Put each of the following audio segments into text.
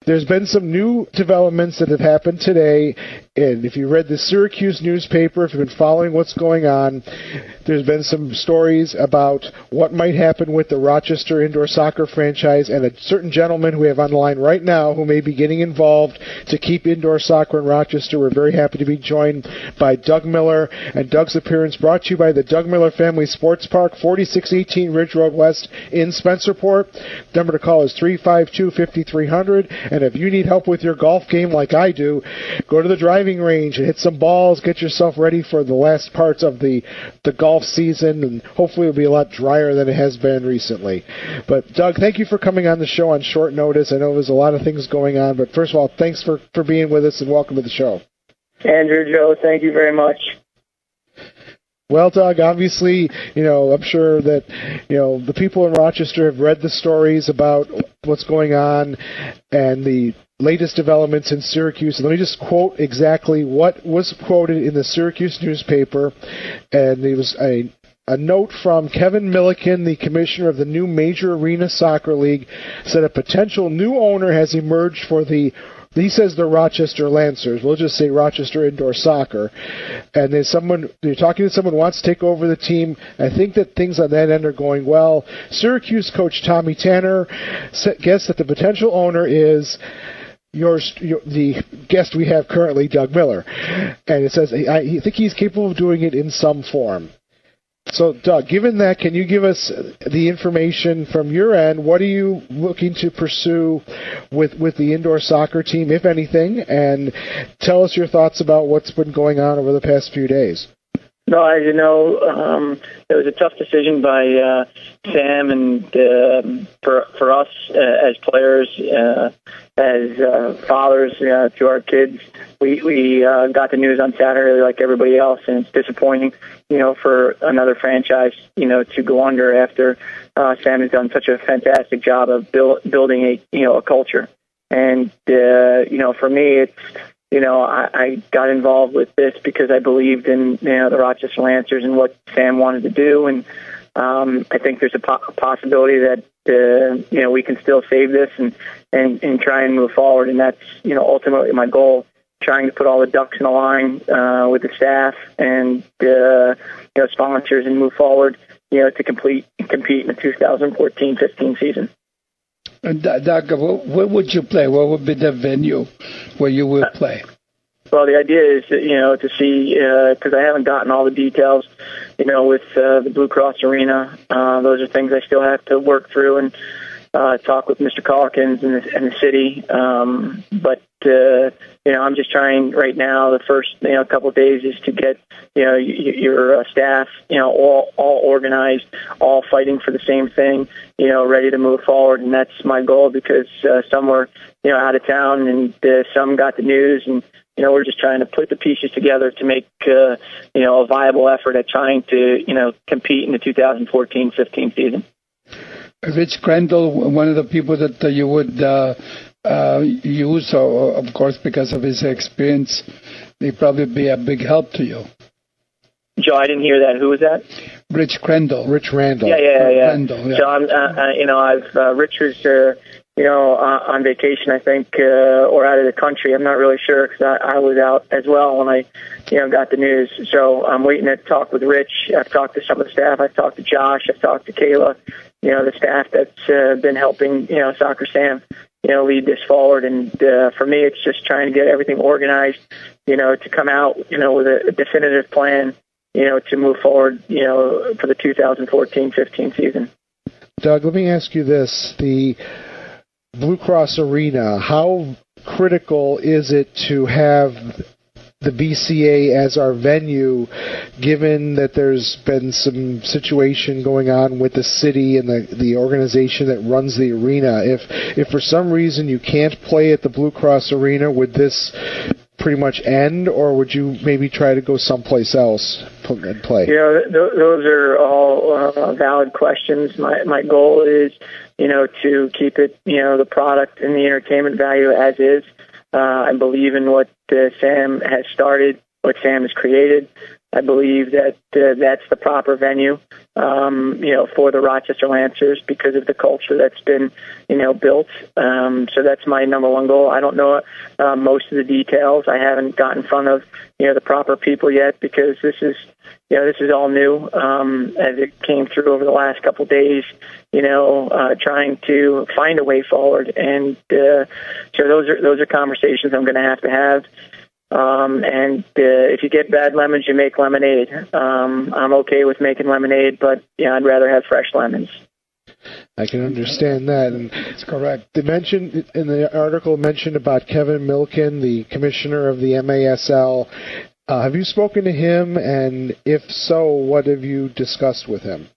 there's been some new developments that have happened today, and if you read the Syracuse newspaper, if you've been following what's going on, there's been some stories about what might happen with the Rochester indoor soccer franchise, and a certain gentleman who we have on the line right now who may be getting involved to keep indoor soccer in Rochester. We're very happy to be joined by Doug Miller, and Doug's appearance brought to you by the Doug Miller Family Sports Park, 4618 Ridge Road West in Spencerport. The number to call is 352-5300, and if you need help with your golf game like I do, go to the driving range and hit some balls, get yourself ready for the last parts of the golf season, and hopefully it'll be a lot drier than it has been recently. But Doug, thank you for coming on the show on short notice. I know there's a lot of things going on, but first of all, thanks for being with us and welcome to the show. Andrew, Joe, thank you very much. Well, Doug, obviously, I'm sure that, the people in Rochester have read the stories about what's going on and the latest developments in Syracuse. Let me just quote exactly what was quoted in the Syracuse newspaper, and it was a note from Kevin Milliken, the commissioner of the new Major Arena Soccer League, said a potential new owner has emerged for the Rochester Lancers. We'll just say Rochester Indoor Soccer. And there's you're talking to someone who wants to take over the team. I think that things on that end are going well. Syracuse coach Tommy Tanner guessed that the potential owner is the guest we have currently, Doug Miller. And it says, I think he's capable of doing it in some form. So, Doug, given that, can you give us the information from your end? What are you looking to pursue with the indoor soccer team, if anything? And tell us your thoughts about what's been going on over the past few days. No, as you know, it was a tough decision by Sam, and for us as players, as fathers to our kids, we got the news on Saturday like everybody else, and it's disappointing, for another franchise, to go under after Sam has done such a fantastic job of building a culture. And for me, it's. I got involved with this because I believed in the Rochester Lancers and what Sam wanted to do, and I think there's a possibility that we can still save this and try and move forward, and that's ultimately my goal. Trying to put all the ducks in a line with the staff and sponsors and move forward, to compete in the 2014-15 season. And Doug, where would you play? What would be the venue where you will play? Well, the idea is, to see, because I haven't gotten all the details, with the Blue Cross Arena. Those are things I still have to work through and talk with Mr. Calkins and the city. But I'm just trying right now, the first, couple of days is to get, your staff, all organized, all fighting for the same thing, ready to move forward. And that's my goal because some were, out of town and some got the news, and, we're just trying to put the pieces together to make, a viable effort at trying to, compete in the 2014-15 season. Rich Crandall, one of the people that you would use, of course, because of his experience, he'd probably be a big help to you. Joe, I didn't hear that. Who was that? Rich Crandall. Rich Randall. Yeah. Crandall, yeah. So Rich was, on vacation, I think, or out of the country. I'm not really sure because I was out as well when I, got the news. So I'm waiting to talk with Rich. I've talked to some of the staff. I've talked to Josh. I've talked to Kayla. The staff that's been helping, Soccer Sam, lead this forward. And for me, it's just trying to get everything organized, to come out, with a definitive plan, to move forward, for the 2014-15 season. Doug, let me ask you this. The Blue Cross Arena, how critical is it to have the BCA as our venue, given that there's been some situation going on with the city and the organization that runs the arena? If for some reason you can't play at the Blue Cross Arena, would this pretty much end, or would you maybe try to go someplace else and play? Those are all valid questions. My goal is, to keep it, the product and the entertainment value as is. I believe in what Sam has started, what Sam has created. I believe that that's the proper venue, for the Rochester Lancers because of the culture that's been, built. So that's my number one goal. I don't know most of the details. I haven't gotten in front of, the proper people yet because this is all new as it came through over the last couple of days. Trying to find a way forward, and so those are conversations I'm going to have. And if you get bad lemons, you make lemonade. I'm okay with making lemonade, but I'd rather have fresh lemons. I can understand that, and it's correct. They mentioned in the article about Kevin Milken, the commissioner of the MASL. Have you spoken to him, and if so, what have you discussed with him?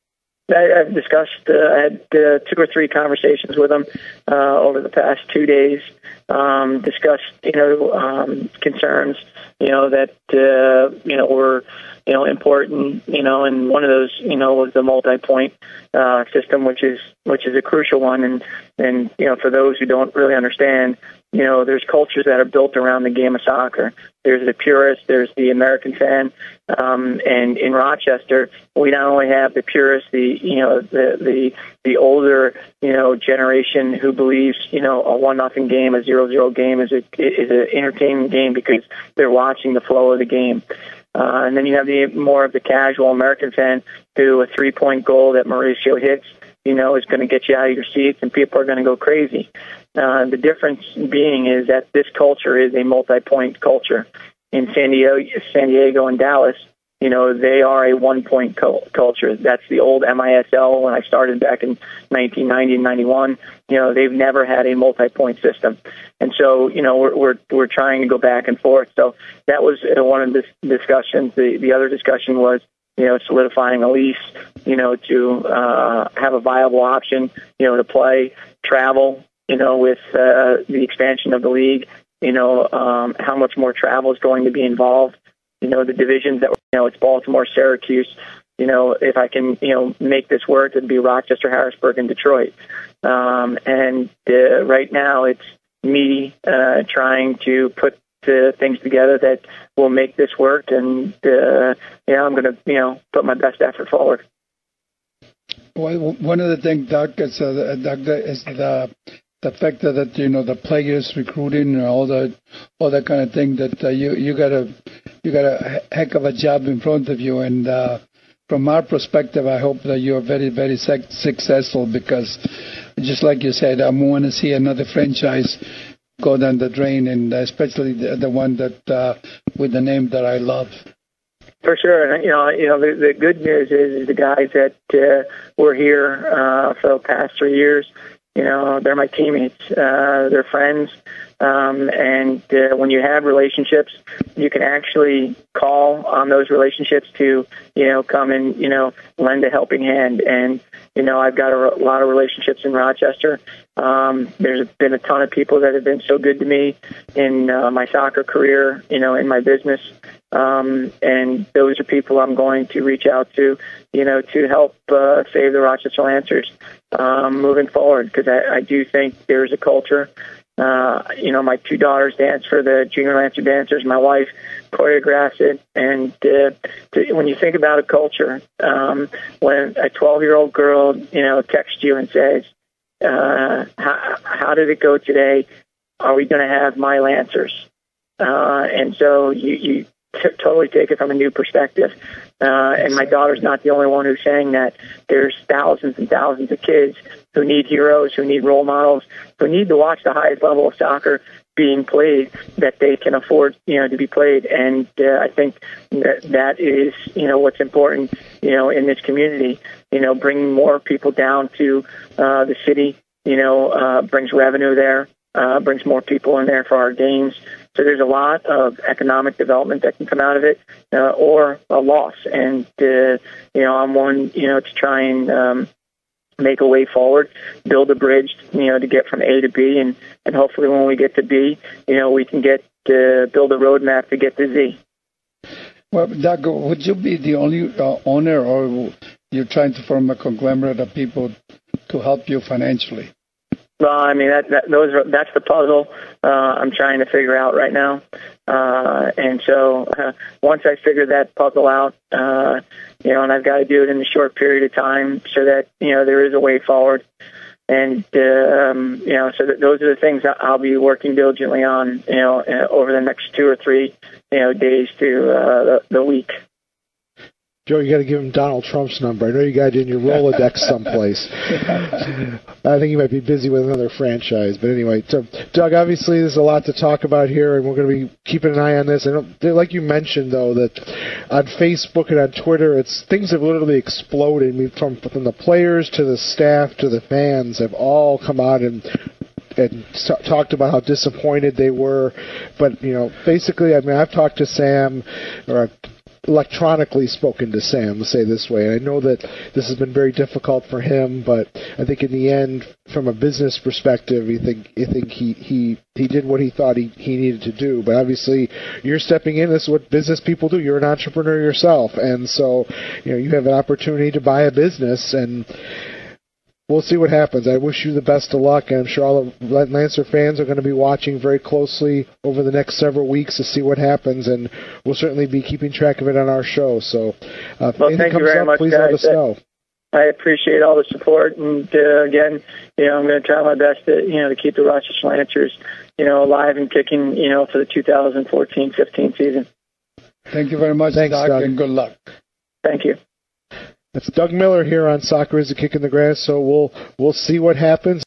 I've discussed. I had 2 or 3 conversations with him over the past 2 days. Discussed, concerns, that were important. And one of those, was the multi-point system, which is a crucial one. And for those who don't really understand, there's cultures that are built around the game of soccer. There's the purist, there's the American fan, and in Rochester, we not only have the purist, the older, generation who believes, a 1-0 game, a 0-0 game is an entertaining game because they're watching the flow of the game. And then you have more of the casual American fan who a 3-point goal that Mauricio hits, is going to get you out of your seats and people are going to go crazy. The difference being is that this culture is a multi-point culture. In San Diego and Dallas, they are a 1-point culture. That's the old MISL when I started back in 1990 and 91. They've never had a multi-point system. And so, we're trying to go back and forth. So that was one of the discussions. The other discussion was, solidifying a lease, to have a viable option, to play, travel, with the expansion of the league, how much more travel is going to be involved. The divisions that, it's Baltimore, Syracuse. If I can, make this work, it'd be Rochester, Harrisburg, and Detroit. And right now it's me trying to put things together that will make this work. And, I'm going to, put my best effort forward. Well, one of the things, Doug, is the fact that the players recruiting and all that kind of thing that you got a heck of a job in front of you, and from our perspective, I hope that you're very, very successful because, just like you said, I want to see another franchise go down the drain, and especially the one that with the name that I love. For sure, and the good news is the guys that were here for the past 3 years. They're my teammates, they're friends, and when you have relationships, you can actually call on those relationships to, come and, lend a helping hand. And, I've got a lot of relationships in Rochester. There's been a ton of people that have been so good to me in my soccer career, in my business. And those are people I'm going to reach out to, to help save the Rochester Lancers moving forward, because I do think there's a culture. My 2 daughters dance for the Junior Lancer Dancers. My wife choreographs it. And when you think about a culture, when a 12-year-old girl, texts you and says, how did it go today? Are we going to have my Lancers? And so you totally take it from a new perspective. And my daughter's not the only one who's saying that. There's thousands and thousands of kids who need heroes, who need role models, who need to watch the highest level of soccer being played that they can afford, to be played. And I think that is, what's important, in this community, bringing more people down to the city, brings revenue there, brings more people in there for our games. So there's a lot of economic development that can come out of it, or a loss. And, I'm one, to try and make a way forward, build a bridge, to get from A to B. And hopefully when we get to B, we can build a roadmap to get to Z. Well, Doug, would you be the only owner, or you're trying to form a conglomerate of people to help you financially? Well, I mean that's the puzzle I'm trying to figure out right now, and so once I figure that puzzle out, and I've got to do it in a short period of time, so that there is a way forward, and so that those are the things that I'll be working diligently on, over the next 2 or 3 days to the week. Joe, you got to give him Donald Trump's number. I know you got it in your Rolodex someplace. I think he might be busy with another franchise. But anyway, so Doug, obviously there's a lot to talk about here, and we're going to be keeping an eye on this. And like you mentioned, though, that on Facebook and on Twitter, things have literally exploded. I mean, from the players to the staff to the fans have all come out and talked about how disappointed they were. But, basically, I mean, I've talked to Sam, or I've electronically spoken to Sam, let's say this way. And I know that this has been very difficult for him, but I think in the end, from a business perspective, I think he did what he thought he needed to do. But obviously, you're stepping in. This is what business people do. You're an entrepreneur yourself, and so you have an opportunity to buy a business, and we'll see what happens. I wish you the best of luck, and I'm sure all the Lancer fans are going to be watching very closely over the next several weeks to see what happens, and we'll certainly be keeping track of it on our show. So if anything comes up, please let us know. I appreciate all the support, and again, I'm going to try my best to keep the Rochester Lancers alive and kicking for the 2014-15 season. Thank you very much, Thanks, Doug, and good luck. Thank you. That's Doug Miller here on Soccer is a Kick in the Grass, so we'll see what happens.